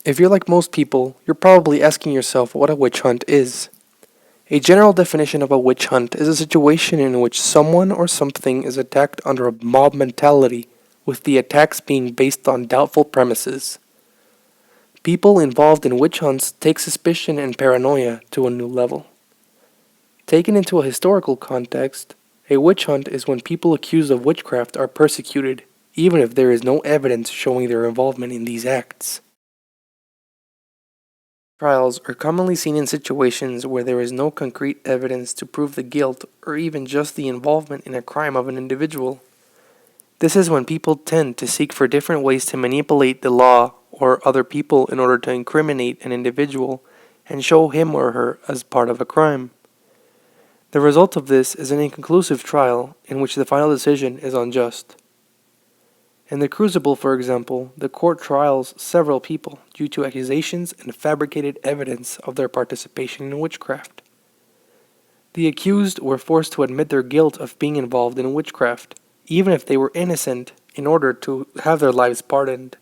If you're like most people, you're probably asking yourself what a witch hunt is. A general definition of a witch hunt is a situation in which someone or something is attacked under a mob mentality, with the attacks being based on doubtful premises. People involved in witch hunts take suspicion and paranoia to a new level. Taken into a historical context, a witch hunt is when people accused of witchcraft are persecuted, even if there is no evidence showing their involvement in these acts. Trials are commonly seen in situations where there is no concrete evidence to prove the guilt or even just the involvement in a crime of an individual. This is when people tend to seek for different ways to manipulate the law or other people in order to incriminate an individual and show him or her as part of a crime. The result of this is an inconclusive trial in which the final decision is unjust. In the Crucible, for example, the court trials several people due to accusations and fabricated evidence of their participation in witchcraft. The accused were forced to admit their guilt of being involved in witchcraft, even if they were innocent, in order to have their lives pardoned.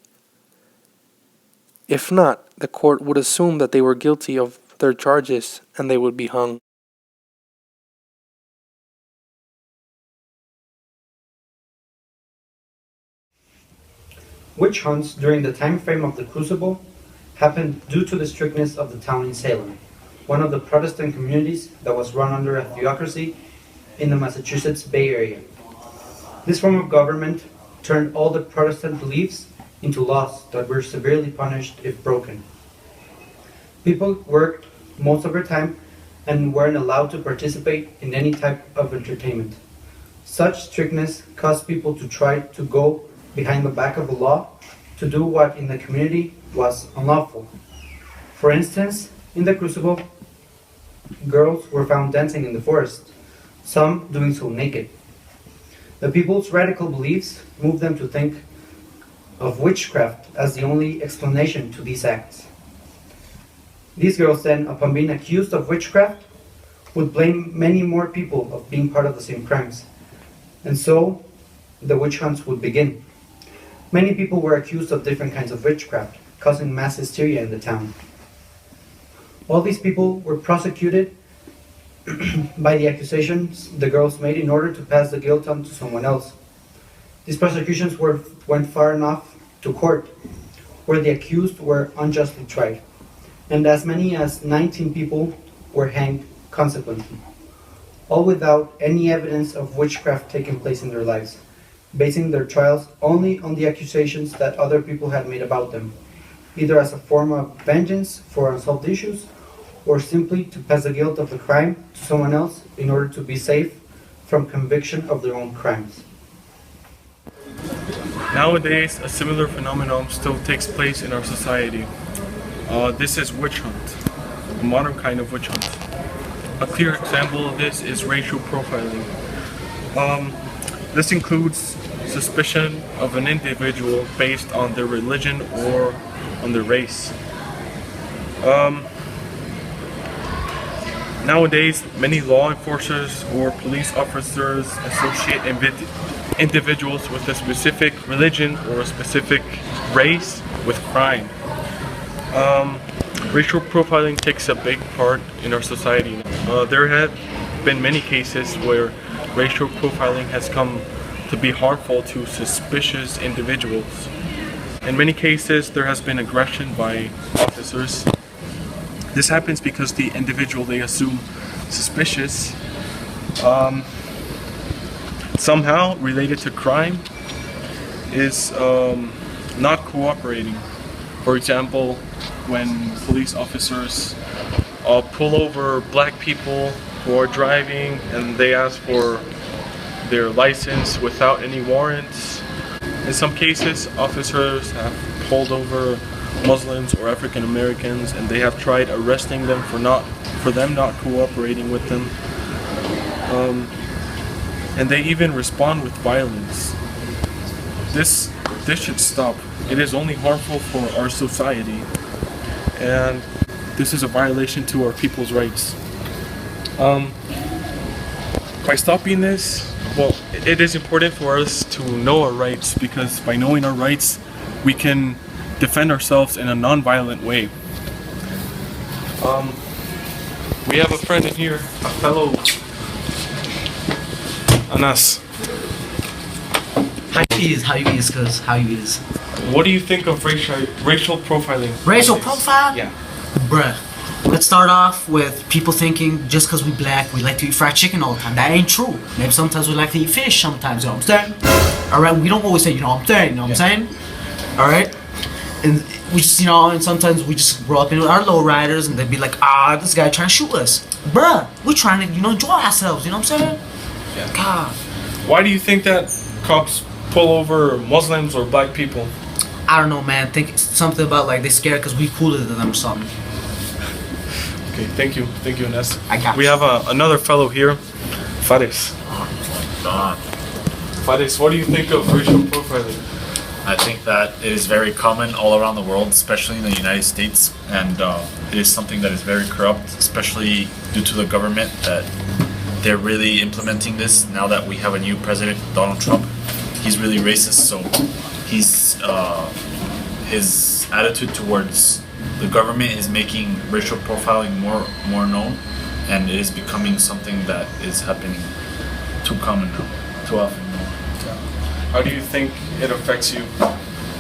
If not, the court would assume that they were guilty of their charges and they would be hung. Witch hunts during the time frame of the Crucible happened due to the strictness of the town in Salem, one of the Protestant communities that was run under a theocracy in the Massachusetts Bay Area. This form of government turned all the Protestant beliefs into laws that were severely punished if broken. People worked most of their time and weren't allowed to participate in any type of entertainment. Such strictness caused people to try to go behind the back of the law to do what in the community was unlawful. For instance, in the Crucible, girls were found dancing in the forest, some doing so naked. The people's radical beliefs moved them to think of witchcraft as the only explanation to these acts. These girls then, upon being accused of witchcraft, would blame many more people of being part of the same crimes. And so, the witch hunts would begin. Many people were accused of different kinds of witchcraft, causing mass hysteria in the town. All these people were prosecuted by the accusations the girls made in order to pass the guilt on to someone else. These prosecutions went far enough to court, where the accused were unjustly tried, and as many as 19 people were hanged consequently, all without any evidence of witchcraft taking place in their lives, basing their trials only on the accusations that other people had made about them, either as a form of vengeance for unsolved issues or simply to pass the guilt of the crime to someone else in order to be safe from conviction of their own crimes. Nowadays, a similar phenomenon still takes place in our society. This is witch hunt, a modern kind of witch hunt. A clear example of this is racial profiling. This includes suspicion of an individual based on their religion or on their race. Nowadays, many law enforcers or police officers associate individuals with a specific religion or a specific race with crime. Racial profiling takes a big part in our society. There have been many cases where racial profiling has come to be harmful to suspicious individuals. In many cases, there has been aggression by officers. This happens because the individual they assume suspicious, somehow related to crime, is not cooperating. For example, when police officers pull over black people who are driving and they ask for their license without any warrants. In some cases, officers have pulled over Muslims or African Americans and they have tried arresting them for them not cooperating with them. And they even respond with violence. This should stop. It is only harmful for our society, and this is a violation to our people's rights. By stopping this, well, it is important for us to know our rights, because by knowing our rights, we can defend ourselves in a non-violent way. We have a friend in here, a fellow Anas. How you is, cuz? How you is? What do you think of racial profiling? Racial profile? Yeah. Bruh. Let's start off with people thinking just because we black, we like to eat fried chicken all the time. That ain't true. Maybe sometimes we like to eat fish sometimes, you know what I'm saying? Alright, we don't always say, you know what I'm saying, you know what I'm saying? Alright? And we just, you know, and sometimes we just grow up in our lowriders and they'd be like, this guy trying to shoot us. Bruh, we're trying to, you know, enjoy ourselves, you know what I'm saying? Yeah. God. Why do you think that cops pull over Muslims or black people? I don't know, man. Think it's something about like they scared because we cooler than them or something. Okay, thank you, Ines. I got We you. have another fellow here, Fares. God. Fares, what do you think of racial profiling? I think that it is very common all around the world, especially in the United States, and it is something that is very corrupt, especially due to the government, that they're really implementing this now that we have a new president, Donald Trump. He's really racist, so he's his attitude towards the government is making racial profiling more known, and it is becoming something that is happening too common now, too often now. How do you think it affects you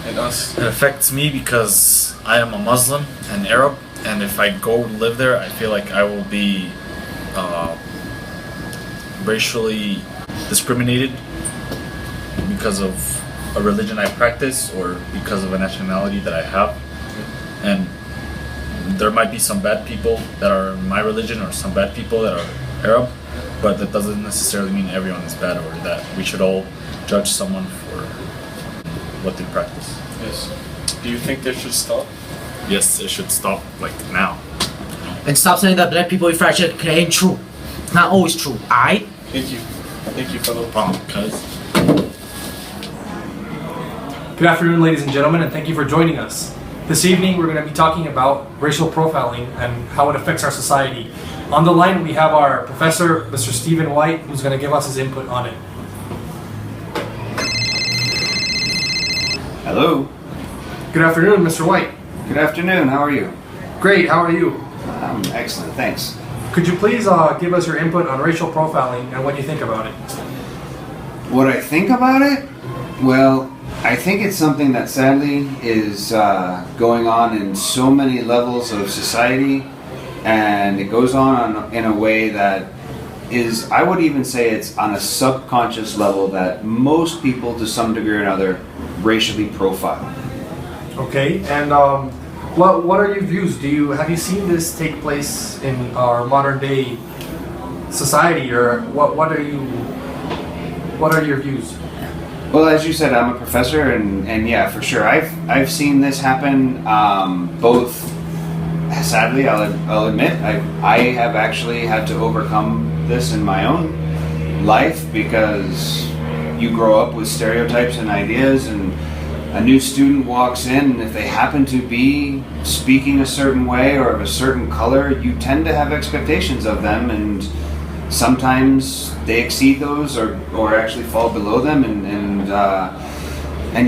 and us? It affects me because I am a Muslim and Arab, and if I go live there, I feel like I will be racially discriminated because of a religion I practice or because of a nationality that I have. And there might be some bad people that are my religion or some bad people that are Arab, but that doesn't necessarily mean everyone is bad or that we should all judge someone for what they practice. Yes. Do you think they should stop? Yes, it should stop like now. And stop saying that black people eat fried chicken. It ain't true. Not always true. Alright? Thank you. Thank you, fellow. Because Good afternoon, ladies and gentlemen, and thank you for joining us. This evening, we're going to be talking about racial profiling and how it affects our society. On the line, we have our professor, Mr. Stephen White, who's going to give us his input on it. Hello. Good afternoon, Mr. White. Good afternoon. How are you? Great, how are you? I'm excellent. Thanks. Could you please give us your input on racial profiling and what you think about it? What I think about it? Well, I think it's something that sadly is going on in so many levels of society, and it goes on in a way that is, I would even say it's on a subconscious level that most people to some degree or another racially profile. Okay, and what are your views? Have you seen this take place in our modern day society, or what are your views? Well, as you said, I'm a professor, and yeah, for sure, I've seen this happen. Both, sadly, I'll admit, I have actually had to overcome this in my own life because you grow up with stereotypes and ideas, and a new student walks in, and if they happen to be speaking a certain way or of a certain color, you tend to have expectations of them, and sometimes they exceed those or actually fall below them, and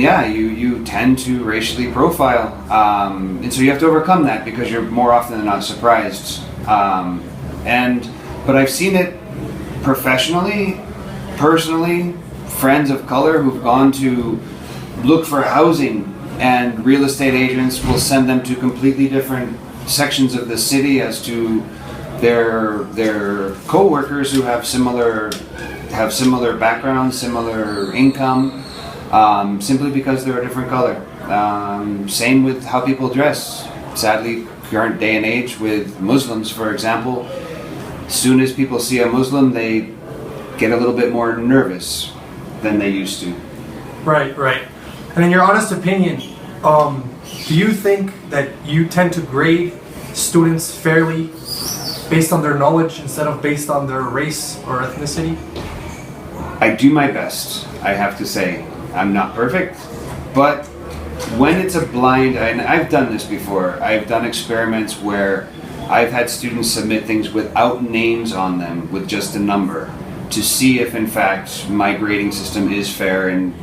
yeah, you tend to racially profile, and so you have to overcome that because you're more often than not surprised. But I've seen it professionally, personally, friends of color who've gone to look for housing, and real estate agents will send them to completely different sections of the city as to their co-workers who have similar backgrounds, similar income, simply because they're a different color. Same with how people dress. Sadly, current day and age with Muslims, for example, as soon as people see a Muslim, they get a little bit more nervous than they used to. Right. And in your honest opinion, do you think that you tend to grade students fairly based on their knowledge instead of based on their race or ethnicity? I do my best, I have to say. I'm not perfect, but when it's a blind, and I've done this before, I've done experiments where I've had students submit things without names on them, with just a number, to see if in fact my grading system is fair, and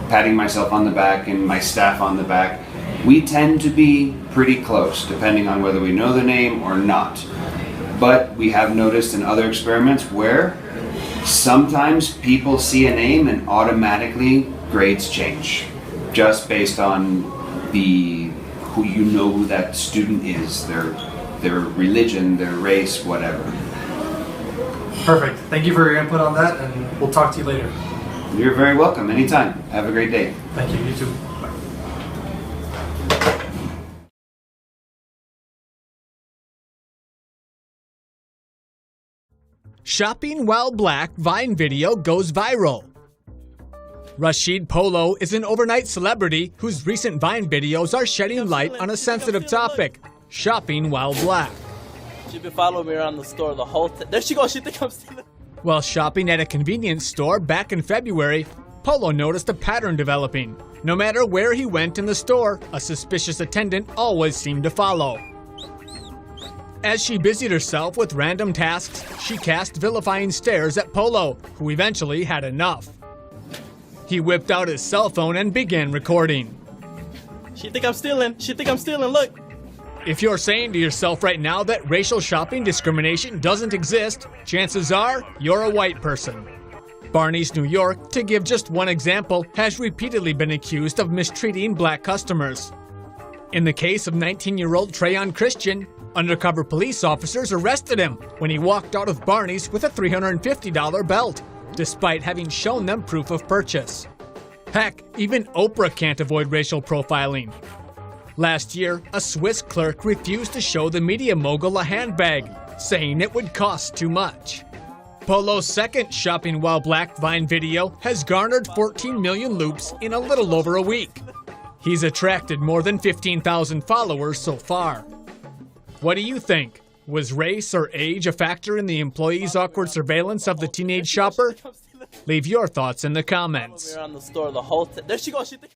patting myself on the back and my staff on the back. we tend to be pretty close, depending on whether we know the name or not. But we have noticed in other experiments where sometimes people see a name and automatically grades change, just based on who that student is, their religion, their race, whatever. Perfect. Thank you for your input on that, and we'll talk to you later. You're very welcome. Anytime. Have a great day. Thank you. You too. Shopping while black Vine video goes viral. Rashid Polo is an overnight celebrity whose recent Vine videos are shedding light on a sensitive topic, shopping while black. She's been following me around the store the whole time. There she goes, she thinks I'm stealing. While shopping at a convenience store back in February, Polo noticed a pattern developing. No matter where he went in the store, a suspicious attendant always seemed to follow. As she busied herself with random tasks, she cast vilifying stares at Polo, who eventually had enough. He whipped out his cell phone and began recording. She think I'm stealing. She think I'm stealing, look. If you're saying to yourself right now that racial shopping discrimination doesn't exist, chances are you're a white person. Barney's New York, to give just one example, has repeatedly been accused of mistreating black customers. In the case of 19-year-old Trayon Christian, undercover police officers arrested him when he walked out of Barney's with a $350 belt, despite having shown them proof of purchase. Heck, even Oprah can't avoid racial profiling. Last year, a Swiss clerk refused to show the media mogul a handbag, saying it would cost too much. Polo's second shopping while black Vine video has garnered 14 million loops in a little over a week. He's attracted more than 15,000 followers so far. What do you think? Was race or age a factor in the employee's awkward surveillance of the teenage shopper? Leave your thoughts in the comments. Around the store the whole time. There she goes, she think